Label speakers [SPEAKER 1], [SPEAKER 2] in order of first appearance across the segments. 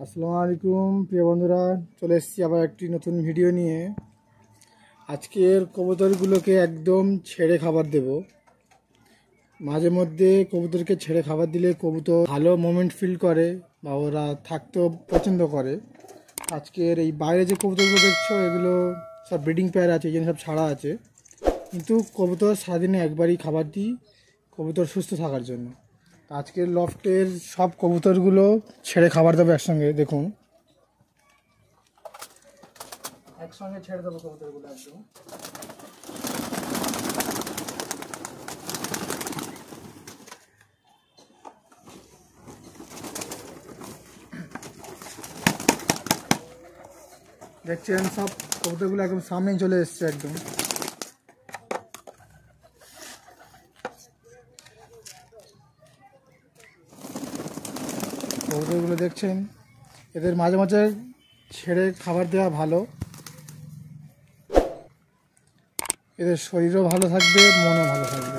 [SPEAKER 1] আসসালামু আলাইকুম প্রিয় বন্ধুরা, চলে এসেছি আবার একটি নতুন ভিডিও নিয়ে। আজকের কবুতরগুলোকে একদম ছেড়ে খাবার দেব। মাঝে মধ্যে কবুতরকে ছেড়ে খাবার দিলে কবুতর ভালো মোমেন্ট ফিল করে বা ওরা থাকতেও পছন্দ করে। আজকের এই বাইরে যে কবুতরগুলো দেখছো এগুলো সব ব্রিডিং পেয়ার আছে, এই জন্য সব ছাড়া আছে, কিন্তু কবুতর সারাদিনে একবারই খাবার দিই কবুতর সুস্থ থাকার জন্য। আজকের লফটের সব কবুতরগুলো ছেড়ে খাবার দেবো একসঙ্গে। দেখুন, একসঙ্গে ছেড়ে দেবো কবুতরগুলো একদম। দেখছেন সব কবুতরগুলো একদম সামনেই চলে এসছে একদম। কবুতরগুলো দেখছেন, এদের মাঝে মাঝে ছেড়ে খাবার দেওয়া ভালো, এদের শরীরও ভালো থাকবে, মনও ভালো থাকবে।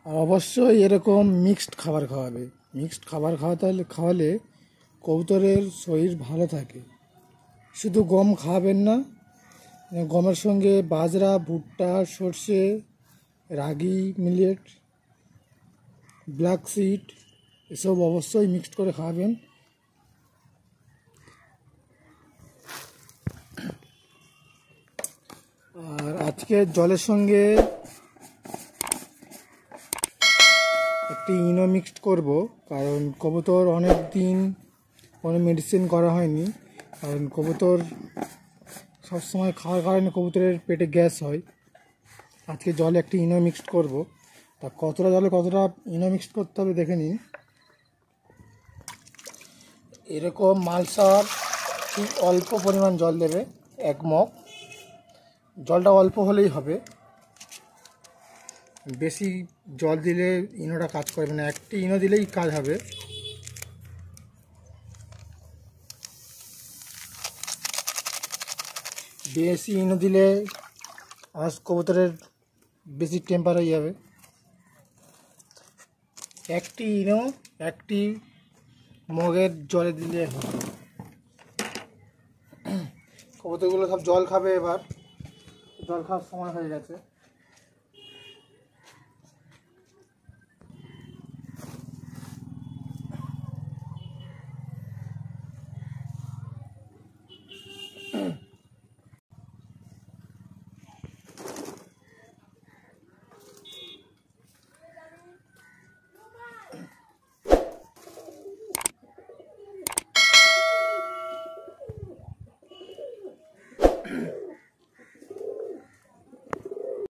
[SPEAKER 1] আর অবশ্যই এরকম মিক্সড খাবার খাওয়াবে। মিক্সড খাবার খাওয়ালে কবুতরের শরীর ভালো থাকে। শুধু গম খাওয়াবেন না, গমের সঙ্গে বাজরা, ভুট্টা, সর্ষে, রাগি, মিলেট, ব্ল্যাক সিড এসব অবশ্যই মিক্সড করে খাওয়াবেন। আর আজকে জলের সঙ্গে একটি ইনো মিক্সড করব, কারণ কবুতর অনেক দিন কোনো মেডিসিন করা হয়নি। কারণ কবুতর সবসময় খাওয়ার কারণে কবুতরের পেটে গ্যাস হয়। আজকে জলে একটি ইনো মিক্সড করব, তা কতটা জলে কতটা ইনো মিক্সড করতে হবে দেখে নিন। এরকম মালসার ঠিক অল্প পরিমাণ জল দেবে, 1 মগ। জলটা অল্প হলেই হবে, বেশি জল দিলে ইনোটা কাজ করবে না। একটি ইনো দিলেই কাজ হবে। বেশি ইনো দিলে আজ কবুতরের বেশি টেম্পার হয়ে যাবে। একটি ইনো একটি মগের জলে দিলে হবে। কবুতরগুলো সব জল খাবে, এবার জল খাওয়ার সময় হয়ে গেছে।